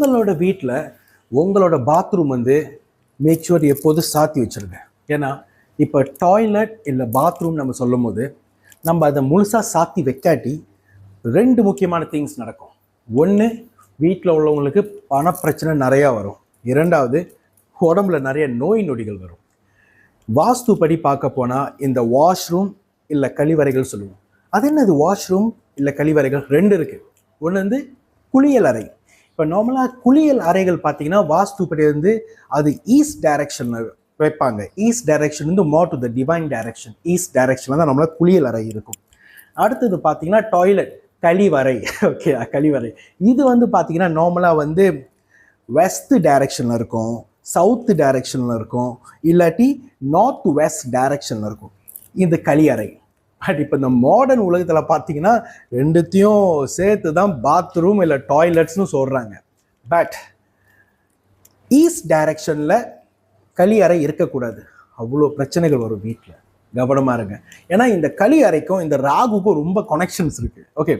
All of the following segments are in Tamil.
உங்களோட வீட்டில் உங்களோட பாத்ரூம் வந்து மேக் ஷூர் எப்போதும் சாத்தி வச்சுருங்க. ஏன்னா இப்போ டாய்லெட் இல்லை பாத்ரூம் நம்ம சொல்லும் போது நம்ம அதை முழுசாக சாத்தி வைக்காட்டி ரெண்டு முக்கியமான திங்ஸ் நடக்கும். ஒன்று, வீட்டில் உள்ளவங்களுக்கு பணப்பிரச்சனை நிறையா வரும். இரண்டாவது, உடம்புல நிறைய நோய் நொடிகள் வரும். வாஸ்து படி பார்க்க போனால் இந்த வாஷ்ரூம் இல்லை கழிவறைகள் சொல்லுவோம். அது என்னது வாஷ்ரூம் இல்லை கழிவறைகள்? ரெண்டு இருக்குது. ஒன்று வந்து குளியல் அறை. இப்போ நார்மலாக குளியல் அறைகள் பார்த்தீங்கன்னா வாஸ்து படி வந்து அது ஈஸ்ட் டைரக்ஷனில் வைப்பாங்க. ஈஸ்ட் டைரக்ஷன் வந்து more to the divine direction. ஈஸ்ட் டைரக்ஷனில் தான் நம்மளால் குளியல் அறை இருக்கும். அடுத்தது பார்த்தீங்கன்னா டாய்லெட், கழிவறை. ஓகே, கழிவறை இது வந்து பார்த்தீங்கன்னா நார்மலாக வந்து வெஸ்ட் டைரக்ஷனில் இருக்கும், சவுத்து டைரக்ஷனில் இருக்கும், இல்லாட்டி நார்த் வெஸ்ட் டைரக்ஷனில் இருக்கும் இந்த கழிவறை. பட் இப்போ இந்த மாடர்ன் உலகத்தில் பார்த்தீங்கன்னா ரெண்டுத்தையும் சேர்த்து தான் பாத்ரூம் இல்லை டாய்லெட்ஸ்னு சொல்கிறாங்க. பட் ஈஸ்ட் டைரக்ஷனில் கழிவறை இருக்கக்கூடாது. அவ்வளோ பிரச்சனைகள் வரும் வீட்டில். கவனமாக இருங்க. ஏன்னா இந்த கழிவறைக்கும் இந்த ராகுக்கும் ரொம்ப கனெக்ஷன்ஸ் இருக்குது. ஓகே,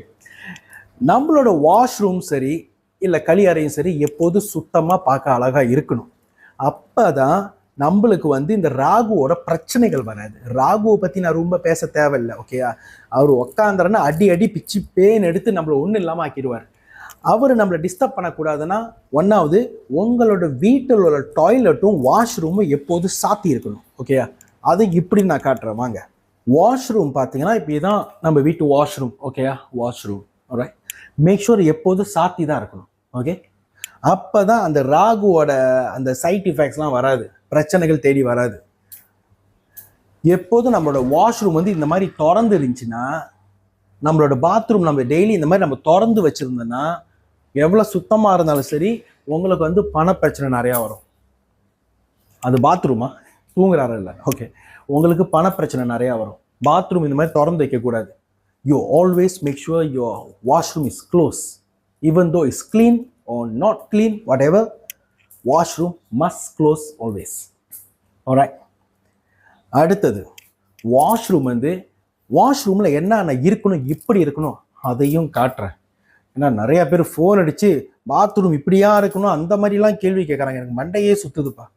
நம்மளோட வாஷ்ரூம் சரி இல்லை கழிவறையும் சரி எப்போதும் சுத்தமாக பார்க்க அழகாக இருக்கணும். அப்போ தான் நம்மளுக்கு வந்து இந்த ராகுவோட பிரச்சனைகள் வராது. ராகுவை பற்றி நான் ரொம்ப பேச தேவையில்லை. ஓகேயா, அவர் உக்காந்துறன்னா அடி பிச்சு பேன் எடுத்து நம்மளை ஒன்றும் இல்லாமல் ஆக்கிடுவார். அவர் நம்மளை டிஸ்டர்ப் பண்ணக்கூடாதுன்னா ஒன்றாவது உங்களோட வீட்டில் உள்ள டாய்லெட்டும் வாஷ்ரூமும் எப்போதும் சாத்தி இருக்கணும். ஓகேயா, அது இப்படி நான் காட்டுறேன் வாங்க. வாஷ்ரூம் பார்த்தீங்கன்னா இப்போ இதுதான் நம்ம வீட்டு வாஷ்ரூம். ஓகேயா, வாஷ்ரூம் ஆல்ரைட். மேக் ஷூர் எப்போதும் சாத்தி தான் இருக்கணும். ஓகே, அப்போ தான் அந்த ராகுவோட அந்த சைட் எஃபெக்ட்ஸ்லாம் வராது, பிரச்சனைகள் தேடி வராது. எப்போதும் நம்மளோட வாஷ்ரூம் வந்து இந்த மாதிரி திறந்து இருந்துச்சுன்னா, நம்மளோட பாத்ரூம் நம்ம டெய்லி இந்த மாதிரி நம்ம திறந்து வச்சுருந்தோன்னா எவ்வளோ சுத்தமாக இருந்தாலும் சரி உங்களுக்கு வந்து பணப்பிரச்சனை நிறையா வரும். அது பாத்ரூமா, தூங்குறாரு இல்லை. ஓகே, உங்களுக்கு பணப்பிரச்சனை நிறையா வரும். பாத்ரூம் இந்த மாதிரி திறந்து வைக்கக்கூடாது. You always make sure your washroom is close. Even though is clean or not clean, whatever, washroom must close always. Alright. அடுத்தது வாஷ்ரூம் வந்து வாஷ்ரூமில் என்ன இருக்கணும், இப்படி இருக்கணும் அதையும் காட்டுறேன். ஏன்னா நிறைய பேர் ஃபோன் அடித்து பாத்ரூம் இப்படியா இருக்கணும் அந்த மாதிரிலாம் கேள்வி கேட்குறாங்க. எனக்கு மண்டையே சுற்றுதுப்பா.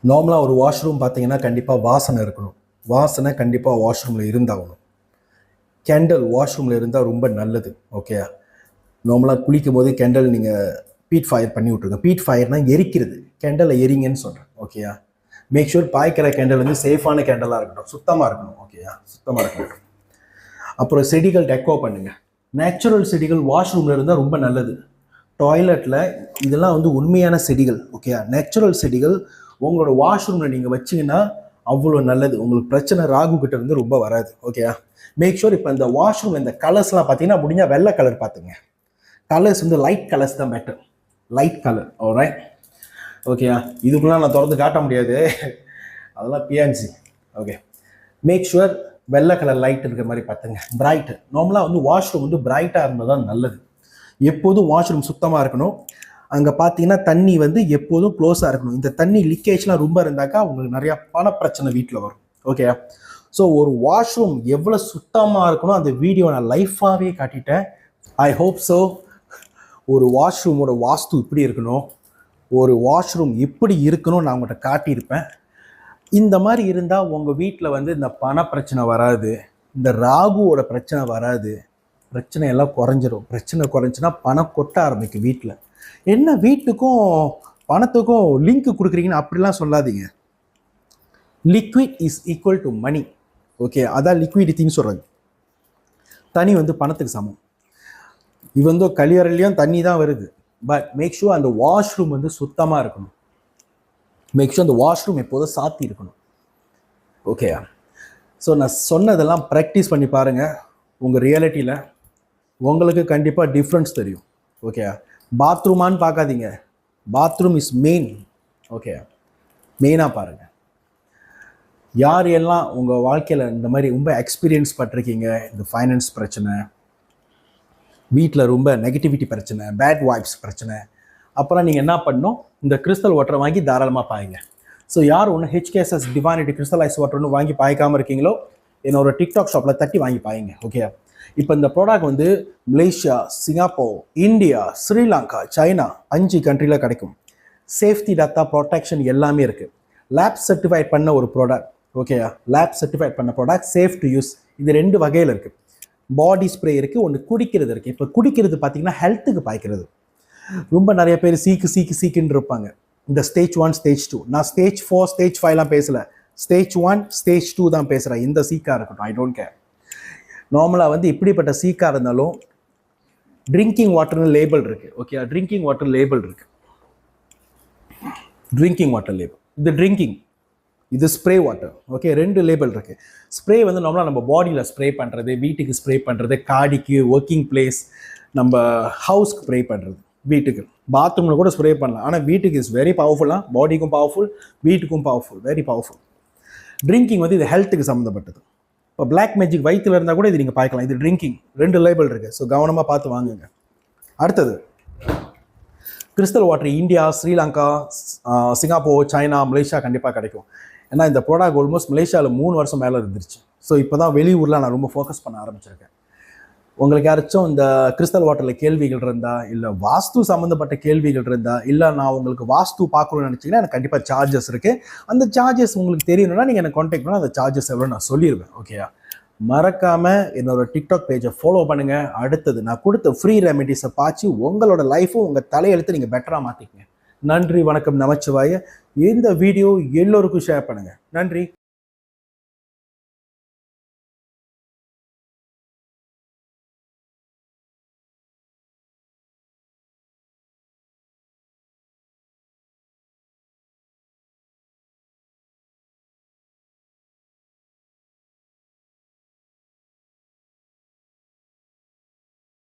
நார்மலாக ஒரு வாஷ்ரூம் பார்த்தீங்கன்னா கண்டிப்பாக வாசனை இருக்கணும். வாசனை கண்டிப்பாக வாஷ்ரூமில் இருந்தாகணும். கேண்டல் வாஷ்ரூமில் இருந்தால் ரொம்ப நல்லது. ஓகே, நார்மலாக குளிக்கும் போது கேண்டல் நீங்கள் பீட் ஃபயர் பண்ணி விட்ருங்க. பீட் ஃபயர்னால் எரிக்கிறது, கேண்டலை எரிங்கன்னு சொல்கிறேன். ஓகேயா, மேக் ஷூர் பாய்க்கிற கேண்டல் வந்து சேஃபான கேண்டலாக இருக்கட்டும், சுத்தமாக இருக்கணும். ஓகேயா, சுத்தமாக இருக்கட்டும். அப்புறம் செடிகள் டெக்கோ பண்ணுங்கள். நேச்சுரல் செடிகள் வாஷ்ரூமில் இருந்தால் ரொம்ப நல்லது. டாய்லெட்டில் இதெல்லாம் வந்து உண்மையான செடிகள். ஓகேயா, நேச்சுரல் செடிகள் உங்களோட வாஷ்ரூமில் நீங்கள் வச்சிங்கன்னா அவ்வளோ நல்லது. உங்களுக்கு பிரச்சனை ராகு கிட்ட இருந்து ரொம்ப வராது. ஓகேயா, மேக் ஷூர் இப்போ இந்த வாஷ்ரூம் இந்த கலர்ஸ்லாம் பார்த்தீங்கன்னா முடிஞ்சால் வெள்ளை கலர் பார்த்துங்க. கலர்ஸ் வந்து லைட் கலர்ஸ் தான் பெட்டர். Light colour. ஆல்ரைட். ஓகேயா, இதுக்குலாம் நான் திறந்து காட்ட முடியாது, அதெல்லாம் பிஎன்சி. ஓகே, மேக் ஷுவர் வெள்ளை கலர் லைட் இருக்கிற மாதிரி பார்த்துங்க. பிரைட். நார்மலாக வந்து வாஷ்ரூம் வந்து பிரைட்டாக இருந்தால் தான் நல்லது. எப்போதும் வாஷ்ரூம் சுத்தமாக இருக்கணும். அங்கே பார்த்தீங்கன்னா தண்ணி வந்து எப்போதும் க்ளோஸாக இருக்கணும். இந்த தண்ணி லீக்கேஜ்லாம் ரொம்ப இருந்தாக்கா உங்களுக்கு நிறையா பணப்பிரச்சனை வீட்டில் வரும். ஓகே, ஸோ ஒரு வாஷ்ரூம் எவ்வளோ சுத்தமாக இருக்கணும் அந்த வீடியோ நான் லைஃபாகவே காட்டிட்டேன். I hope so. ஒரு வாஷ்ரூமோட வாஸ்து இப்படி இருக்கணும், ஒரு வாஷ்ரூம் இப்படி இருக்கணும் நான் உங்கள்கிட்ட காட்டியிருப்பேன். இந்த மாதிரி இருந்தால் உங்கள் வீட்டில் வந்து இந்த பண பிரச்சனை வராது, இந்த ராகுவோட பிரச்சனை வராது, பிரச்சனை எல்லாம் குறைஞ்சிரும். பிரச்சனை குறைஞ்சின்னா பணம் கொட்ட ஆரம்பிக்கும் வீட்டில். என்ன வீட்டுக்கும் பணத்துக்கும் லிங்க் கொடுக்குறீங்கன்னு அப்படிலாம் சொல்லாதீங்க. Liquid is equal to money. Okay, அதான் லிக்விடிட்டின்னு சொல்கிறாங்க. தனி வந்து பணத்துக்கு சமம். இவன் கழிவறையிலையும் தண்ணி தான் வருது. பட் மேக் ஷூர் அந்த வாஷ்ரூம் வந்து சுத்தமாக இருக்கணும். மேக் ஷூர் அந்த வாஷ்ரூம் எப்போதும் சாத்தி இருக்கணும். ஓகே, ஸோ நான் சொன்னதெல்லாம் ப்ராக்டிஸ் பண்ணி பாருங்கள். உங்கள் ரியாலிட்டியில் உங்களுக்கு கண்டிப்பாக டிஃப்ரென்ஸ் தெரியும். ஓகே, பாத்ரூமான்னு பார்க்காதீங்க, பாத்ரூம் இஸ் மெயின். ஓகே, மெயினாக பாருங்கள். யார் எல்லாம் உங்கள் வாழ்க்கையில் இந்த மாதிரி ரொம்ப எக்ஸ்பீரியன்ஸ் பட்டிருக்கீங்க, இந்த ஃபைனான்ஸ் பிரச்சனை, வீட்டில் ரொம்ப நெகட்டிவிட்டி பிரச்சனை, பேட் வைப்ஸ் பிரச்சனை, அப்புறம் நீங்கள் என்ன பண்ணணும், இந்த கிறிஸ்டல் வாட்டரை வாங்கி தாராளமாக பாயுங்க. ஸோ யார் ஒன்று HKSS டிவைனிட்டி கிறிஸ்டலைஸ் வாட்டர் ஒன்று வாங்கி பாய்க்காமல் இருக்கீங்களோ என்னோட டிக்டாக் ஷாப்பில் தட்டி வாங்கி பாயுங்க. ஓகே, இப்போ இந்த ப்ராடக்ட் வந்து Malaysia, Singapore, India, Sri Lanka, China 5 கண்ட்ரியில் கிடைக்கும். சேஃப்டி டேட்டா ப்ரொடெக்ஷன் எல்லாமே இருக்குது. லேப் சர்டிஃபைட் பண்ண ஒரு ப்ராடக்ட். ஓகேயா, லேப் சர்டிஃபைட் பண்ண ப்ராடக்ட், சேஃப் டு யூஸ். இது 2 வகையில் இருக்குது. பாடி ஸ்ப்ரே இருக்குது, ஒன்று குடிக்கிறது இருக்குது. இப்போ குடிக்கிறது பார்த்தீங்கன்னா ஹெல்த்துக்கு பாய்க்கிறது. ரொம்ப நிறைய பேர் சீக்குன்னு இருப்பாங்க. இந்த ஸ்டேஜ் 1 ஸ்டேஜ் 2, நான் ஸ்டேஜ் 4 ஸ்டேஜ் 5லாம் பேசலை, ஸ்டேஜ் 1 ஸ்டேஜ் 2 தான் பேசுகிறேன். இந்த சீக்காக இருக்கட்டும், ஐ டோன்ட் கேர். நார்மலாக வந்து இப்படிப்பட்ட சீக்காக இருந்தாலும் ட்ரிங்கிங் வாட்டர்னு லேபிள் இருக்குது. ஓகே, ட்ரிங்கிங் வாட்டர் லேபிள் இருக்குது. ட்ரிங்கிங் வாட்டர் லேபிள், இது ட்ரிங்கிங், இது ஸ்ப்ரே வாட்டர். ஓகே, 2 லேபிள் இருக்குது. ஸ்ப்ரே வந்து நார்மலாக நம்ம பாடியில் ஸ்ப்ரே பண்ணுறது, வீட்டுக்கு ஸ்ப்ரே பண்ணுறது, காடிக்கு, ஒர்க்கிங் பிளேஸ், நம்ம ஹவுஸ்க்கு ஸ்ப்ரே பண்ணுறது, வீட்டுக்கு, பாத்ரூமில் கூட ஸ்ப்ரே பண்ணலாம். ஆனால் வீட்டுக்கு இஸ் வெரி பவர்ஃபுல்லாக, பாடிக்கும் பவர்ஃபுல், வீட்டுக்கும் பவர்ஃபுல், வெரி பவர்ஃபுல். ட்ரிங்கிங் வந்து இது ஹெல்த்துக்கு சம்மந்தப்பட்டது. இப்போ பிளாக் மேஜிக் வயிற்றில் இருந்தால் கூட இது நீங்கள் பார்க்கலாம். இது ட்ரிங்கிங், 2 லேபிள் இருக்குது. ஸோ கவனமாக பார்த்து வாங்குங்க. அடுத்தது crystal water India, Sri Lanka, Singapore, China, Malaysia கண்டிப்பாக கிடைக்கும். ஏன்னா இந்த ப்ராடக்ட் ஆல்மோஸ்ட் மலேசியாவில் 3 வருஷம் மேலே இருந்துருச்சு. ஸோ இப்போ தான் வெளியூரில் நான் ரொம்ப ஃபோக்கஸ் பண்ண ஆரம்பிச்சிருக்கேன். உங்களுக்கு யாராச்சும் இந்த கிறிஸ்டல் வாட்டரில் கேள்விகள் இருந்தால், இல்லை வாஸ்து சம்மந்தப்பட்ட கேள்விகள் இருந்தால், இல்லை நான் உங்களுக்கு வாஸ்து பார்க்கணும்னு நினச்சிங்கன்னா எனக்கு கண்டிப்பாக சார்ஜஸ் இருக்குது. அந்த சார்ஜஸ் உங்களுக்கு தெரியணும்னா நீங்கள் எனக்கு கான்டாக்ட் பண்ணால் அந்த சார்ஜஸ் எவ்வளோ நான் சொல்லிடுவேன். ஓகேயா, மறக்காமல் என்னோட டிக்டாக் பேஜை ஃபாலோ பண்ணுங்கள். அடுத்தது நான் கொடுத்த ஃப்ரீ ரெமெடிஸை பார்த்து உங்களோட லைஃப்பும் உங்கள் தலையெழுத்து நீங்கள் பெட்டராக மாற்றிக்கங்க. நன்றி, வணக்கம், நமச்சிவாய. இந்த வீடியோ எல்லோருக்கும் ஷேர் பண்ணுங்கள். நன்றி.